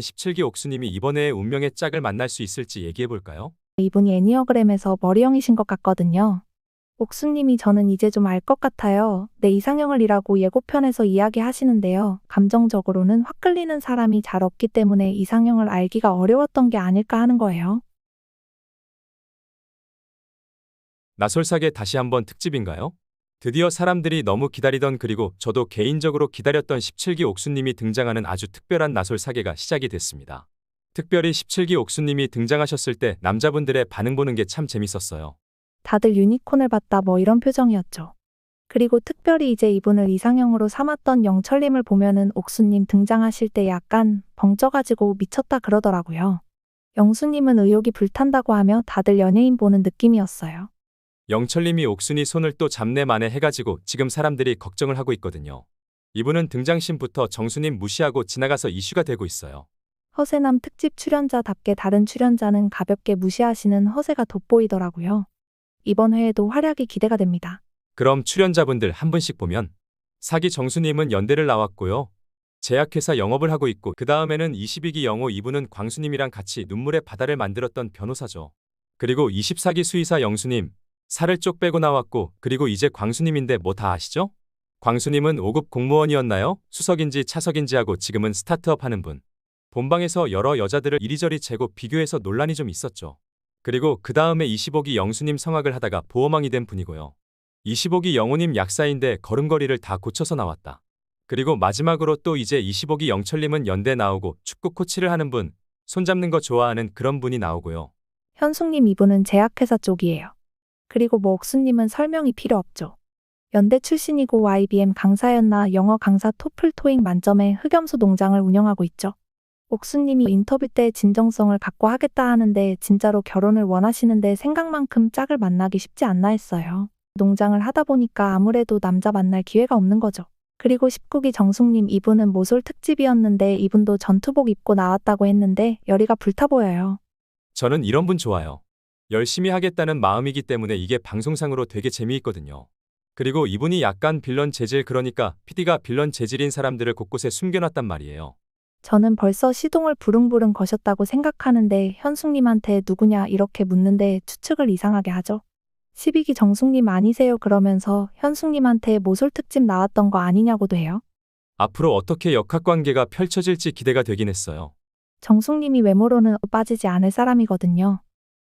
17기 옥수님이 이번에 운명의 짝을 만날 수 있을지 얘기해볼까요? 이분이 애니어그램에서 머리형이신 것 같거든요. 옥수님이 저는 이제 좀 알 것 같아요. 내 이상형을 이라고 예고편에서 이야기하시는데요. 감정적으로는 확 끌리는 사람이 잘 없기 때문에 이상형을 알기가 어려웠던 게 아닐까 하는 거예요. 나솔사계 다시 한번 특집인가요? 드디어 사람들이 너무 기다리던 그리고 저도 개인적으로 기다렸던 17기 옥수님이 등장하는 아주 특별한 나솔사계가 시작이 됐습니다. 특별히 17기 옥수님이 등장하셨을 때 남자분들의 반응 보는 게 참 재밌었어요. 다들 유니콘을 봤다 뭐 이런 표정이었죠. 그리고 특별히 이제 이분을 이상형으로 삼았던 영철님을 보면은 옥수님 등장하실 때 약간 벙쪄가지고 미쳤다 그러더라고요. 영수님은 의욕이 불탄다고 하며 다들 연예인 보는 느낌이었어요. 영철님이 옥순이 손을 또 잡내 만에 해가지고 지금 사람들이 걱정을 하고 있거든요. 이분은 등장신부터 정수님 무시하고 지나가서 이슈가 되고 있어요. 허세남 특집 출연자답게 다른 출연자는 가볍게 무시하시는 허세가 돋보이더라고요. 이번 회에도 활약이 기대가 됩니다. 그럼 출연자분들 한 분씩 보면 사기 정수님은 연대를 나왔고요. 제약회사 영업을 하고 있고 그 다음에는 22기 영호 이분은 광수님이랑 같이 눈물의 바다를 만들었던 변호사죠. 그리고 24기 수의사 영수님 살을 쪽 빼고 나왔고 그리고 이제 광수님인데 뭐 다 아시죠? 광수님은 5급 공무원이었나요? 수석인지 차석인지 하고 지금은 스타트업 하는 분. 본방에서 여러 여자들을 이리저리 재고 비교해서 논란이 좀 있었죠. 그리고 그 다음에 25기 영수님 성악을 하다가 보호망이 된 분이고요. 25기 영호님 약사인데 걸음걸이를 다 고쳐서 나왔다. 그리고 마지막으로 또 이제 25기 영철님은 연대 나오고 축구 코치를 하는 분, 손잡는 거 좋아하는 그런 분이 나오고요. 현숙님 이분은 제약회사 쪽이에요. 그리고 뭐 옥수님은 설명이 필요 없죠. 연대 출신이고 YBM 강사였나 영어 강사 토플 토익 만점의 흑염소 농장을 운영하고 있죠. 옥수님이 인터뷰 때 진정성을 갖고 하겠다 하는데 진짜로 결혼을 원하시는데 생각만큼 짝을 만나기 쉽지 않나 했어요. 농장을 하다 보니까 아무래도 남자 만날 기회가 없는 거죠. 그리고 19기 정숙님 이분은 모솔 특집이었는데 이분도 전투복 입고 나왔다고 했는데 열의가 불타 보여요. 저는 이런 분 좋아요. 열심히 하겠다는 마음이기 때문에 이게 방송상으로 되게 재미있거든요. 그리고 이분이 약간 빌런 재질 그러니까 PD가 빌런 재질인 사람들을 곳곳에 숨겨놨단 말이에요. 저는 벌써 시동을 부릉부릉 거셨다고 생각하는데 현숙님한테 누구냐 이렇게 묻는데 추측을 이상하게 하죠. 12기 정숙님 아니세요 그러면서 현숙님한테 모솔 특집 나왔던 거 아니냐고도 해요. 앞으로 어떻게 역학관계가 펼쳐질지 기대가 되긴 했어요. 정숙님이 외모로는 빠지지 않을 사람이거든요.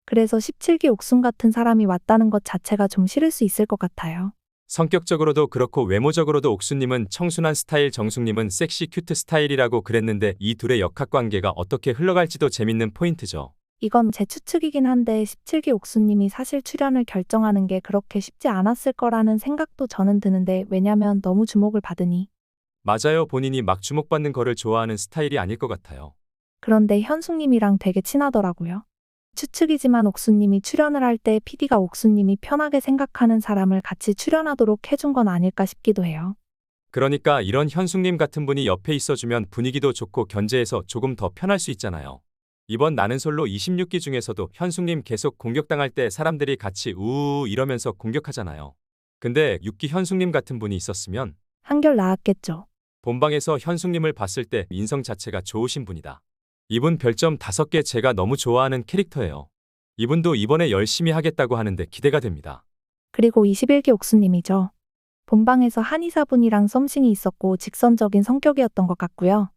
그래서 17기 옥순 같은 사람이 왔다는 것 자체가 좀 싫을 수 있을 것 같아요. 성격적으로도 그렇고 외모적으로도 옥수님은 청순한 스타일 정숙님은 섹시 큐트 스타일이라고 그랬는데 이 둘의 역학관계가 어떻게 흘러갈지도 재밌는 포인트죠. 이건 제 추측이긴 한데 17기 옥수님이 사실 출연을 결정하는 게 그렇게 쉽지 않았을 거라는 생각도 저는 드는데 왜냐면 너무 주목을 받으니. 맞아요. 본인이 막 주목받는 거를 좋아하는 스타일이 아닐 것 같아요. 그런데 현숙님이랑 되게 친하더라고요. 추측이지만 옥수님이 출연을 할 때 PD가 옥수님이 편하게 생각하는 사람을 같이 출연하도록 해준 건 아닐까 싶기도 해요. 그러니까 이런 현숙님 같은 분이 옆에 있어주면 분위기도 좋고 견제해서 조금 더 편할 수 있잖아요. 이번 나는 솔로 26기 중에서도 현숙님 계속 공격당할 때 사람들이 같이 우우우 이러면서 공격하잖아요. 근데 6기 현숙님 같은 분이 있었으면 한결 나았겠죠. 본방에서 현숙님을 봤을 때 인성 자체가 좋으신 분이다. 이분 별점 5개 제가 너무 좋아하는 캐릭터예요. 이분도 이번에 열심히 하겠다고 하는데 기대가 됩니다. 그리고 21기 옥수님이죠. 본방에서 한의사분이랑 썸씽이 있었고 직선적인 성격이었던 것 같고요.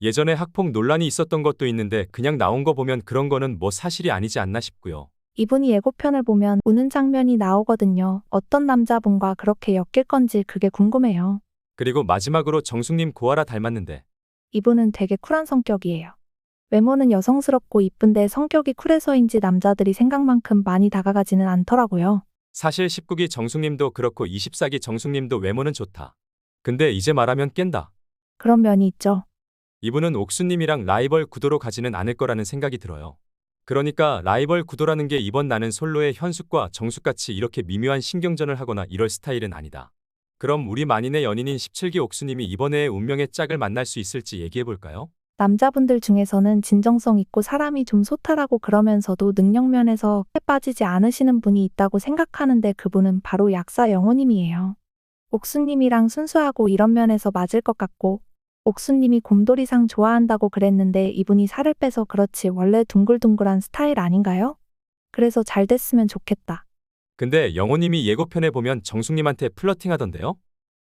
예전에 학폭 논란이 있었던 것도 있는데 그냥 나온 거 보면 그런 거는 뭐 사실이 아니지 않나 싶고요. 이분이 예고편을 보면 우는 장면이 나오거든요. 어떤 남자분과 그렇게 엮일 건지 그게 궁금해요. 그리고 마지막으로 정숙님 고아라 닮았는데 이분은 되게 쿨한 성격이에요. 외모는 여성스럽고 이쁜데 성격이 쿨해서인지 남자들이 생각만큼 많이 다가가지는 않더라고요. 사실 19기 정숙님도 그렇고 24기 정숙님도 외모는 좋다. 근데 이제 말하면 깬다. 그런 면이 있죠. 이분은 옥수님이랑 라이벌 구도로 가지는 않을 거라는 생각이 들어요. 그러니까 라이벌 구도라는 게 이번 나는 솔로의 현숙과 정숙같이 이렇게 미묘한 신경전을 하거나 이럴 스타일은 아니다. 그럼 우리 만인의 연인인 17기 옥수님이 이번에 운명의 짝을 만날 수 있을지 얘기해볼까요? 남자분들 중에서는 진정성 있고 사람이 좀 소탈하고 그러면서도 능력면에서 빠지지 않으시는 분이 있다고 생각하는데 그분은 바로 약사 영호님이에요. 옥수님이랑 순수하고 이런 면에서 맞을 것 같고 옥수님이 곰돌이상 좋아한다고 그랬는데 이분이 살을 빼서 그렇지 원래 둥글둥글한 스타일 아닌가요? 그래서 잘 됐으면 좋겠다. 근데 영호님이 예고편에 보면 정숙님한테 플러팅 하던데요?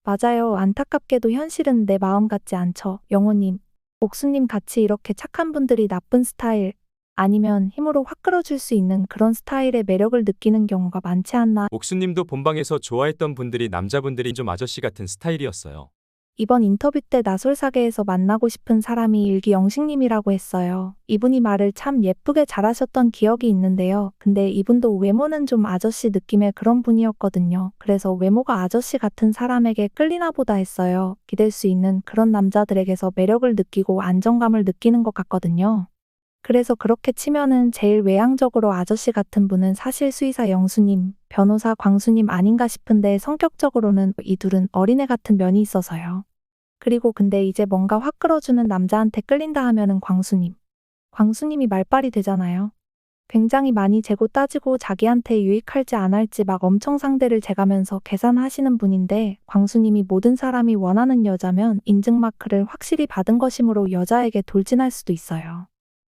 맞아요. 안타깝게도 현실은 내 마음 같지 않죠. 영호님, 옥수님 같이 이렇게 착한 분들이 나쁜 스타일, 아니면 힘으로 확 끌어줄 수 있는 그런 스타일의 매력을 느끼는 경우가 많지 않나. 옥수님도 본방에서 좋아했던 분들이 남자분들이 좀 아저씨 같은 스타일이었어요. 이번 인터뷰 때 나솔사계에서 만나고 싶은 사람이 일기영식님이라고 했어요. 이분이 말을 참 예쁘게 잘하셨던 기억이 있는데요. 근데 이분도 외모는 좀 아저씨 느낌의 그런 분이었거든요. 그래서 외모가 아저씨 같은 사람에게 끌리나 보다 했어요. 기댈 수 있는 그런 남자들에게서 매력을 느끼고 안정감을 느끼는 것 같거든요. 그래서 그렇게 치면은 제일 외향적으로 아저씨 같은 분은 사실 수의사 영수님, 변호사 광수님 아닌가 싶은데 성격적으로는 이 둘은 어린애 같은 면이 있어서요. 그리고 근데 이제 뭔가 확 끌어주는 남자한테 끌린다 하면은 광수님. 광수님이 말빨이 되잖아요. 굉장히 많이 재고 따지고 자기한테 유익할지 안 할지 막 엄청 상대를 재가면서 계산하시는 분인데 광수님이 모든 사람이 원하는 여자면 인증마크를 확실히 받은 것이므로 여자에게 돌진할 수도 있어요.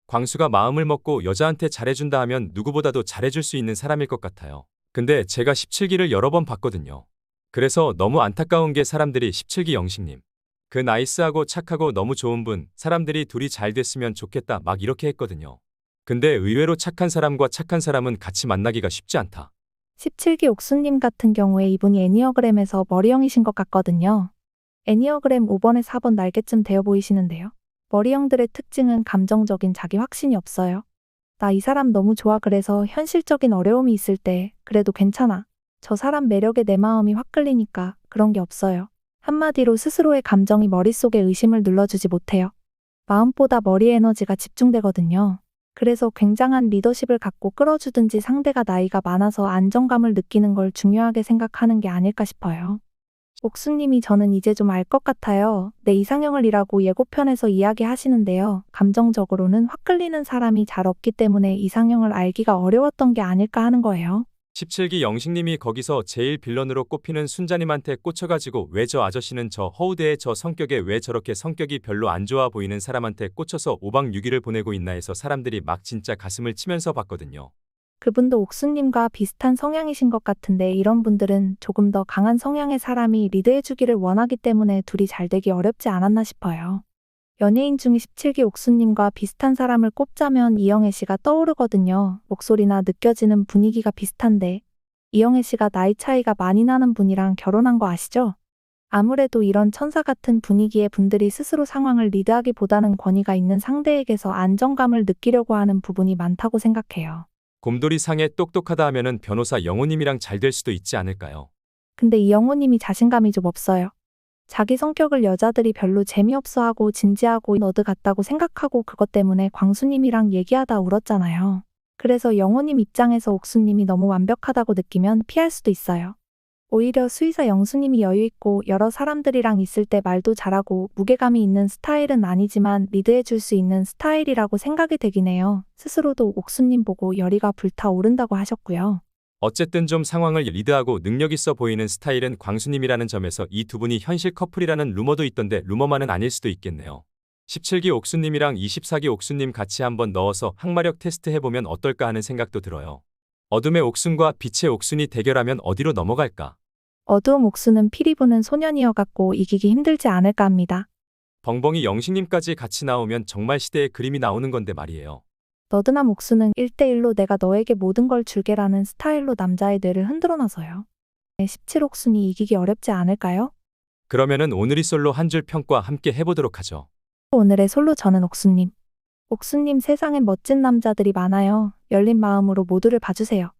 광수가 마음을 먹고 여자한테 잘해준다 하면 누구보다도 잘해줄 수 있는 사람일 것 같아요. 근데 제가 17기를 여러 번 봤거든요. 그래서 너무 안타까운 게 사람들이 17기 영식님. 그 나이스하고 착하고 너무 좋은 분, 사람들이 둘이 잘 됐으면 좋겠다 막 이렇게 했거든요. 근데 의외로 착한 사람과 착한 사람은 같이 만나기가 쉽지 않다. 17기 옥수님 같은 경우에 이분이 애니어그램에서 머리형이신 것 같거든요. 애니어그램 5번에 4번 날개쯤 되어 보이시는데요. 머리형들의 특징은 감정적인 자기 확신이 없어요. 나 이 사람 너무 좋아 그래서 현실적인 어려움이 있을 때 그래도 괜찮아. 저 사람 매력에 내 마음이 확 끌리니까 그런 게 없어요. 한마디로 스스로의 감정이 머릿속에 의심을 눌러주지 못해요. 마음보다 머리 에너지가 집중되거든요. 그래서 굉장한 리더십을 갖고 끌어주든지 상대가 나이가 많아서 안정감을 느끼는 걸 중요하게 생각하는 게 아닐까 싶어요. 옥수님이 저는 이제 좀 알 것 같아요. 내 이상형을 이라고 예고편에서 이야기하시는데요. 감정적으로는 확 끌리는 사람이 잘 없기 때문에 이상형을 알기가 어려웠던 게 아닐까 하는 거예요. 17기 영식님이 거기서 제일 빌런으로 꼽히는 순자님한테 꽂혀가지고 왜 저 아저씨는 저 허우대의 저 성격에 왜 저렇게 성격이 별로 안 좋아 보이는 사람한테 꽂혀서 5박 6일을 보내고 있나 해서 사람들이 막 진짜 가슴을 치면서 봤거든요. 그분도 옥수님과 비슷한 성향이신 것 같은데 이런 분들은 조금 더 강한 성향의 사람이 리드해주기를 원하기 때문에 둘이 잘 되기 어렵지 않았나 싶어요. 연예인 중에 17기 옥수님과 비슷한 사람을 꼽자면 이영애 씨가 떠오르거든요. 목소리나 느껴지는 분위기가 비슷한데 이영애 씨가 나이 차이가 많이 나는 분이랑 결혼한 거 아시죠? 아무래도 이런 천사 같은 분위기의 분들이 스스로 상황을 리드하기보다는 권위가 있는 상대에게서 안정감을 느끼려고 하는 부분이 많다고 생각해요. 곰돌이 상에 똑똑하다 하면은 변호사 영호님이랑 잘 될 수도 있지 않을까요? 근데 이 영호님이 자신감이 좀 없어요. 자기 성격을 여자들이 별로 재미없어하고 진지하고 너드 같다고 생각하고 그것 때문에 광수님이랑 얘기하다 울었잖아요. 그래서 영호님 입장에서 옥수님이 너무 완벽하다고 느끼면 피할 수도 있어요. 오히려 수의사 영수님이 여유있고 여러 사람들이랑 있을 때 말도 잘하고 무게감이 있는 스타일은 아니지만 리드해줄 수 있는 스타일이라고 생각이 되긴 해요. 스스로도 옥수님 보고 열의가 불타오른다고 하셨고요. 어쨌든 좀 상황을 리드하고 능력 있어 보이는 스타일은 광수님이라는 점에서 이 두 분이 현실 커플이라는 루머도 있던데 루머만은 아닐 수도 있겠네요. 17기 옥수님이랑 24기 옥수님 같이 한번 넣어서 항마력 테스트 해보면 어떨까 하는 생각도 들어요. 어둠의 옥순과 빛의 옥순이 대결하면 어디로 넘어갈까? 어두움 옥수는 피리 부는 소년이어갖고 이기기 힘들지 않을까 합니다. 벙벙이 영식님까지 같이 나오면 정말 시대의 그림이 나오는 건데 말이에요. 너드남 옥수는 1대1로 내가 너에게 모든 걸 줄게라는 스타일로 남자의 뇌를 흔들어놔서요. 17옥순이 이기기 어렵지 않을까요? 그러면은 오늘이 솔로 한 줄 평과 함께 해보도록 하죠. 오늘의 솔로 저는 옥수님. 옥수님 세상엔 멋진 남자들이 많아요. 열린 마음으로 모두를 봐주세요.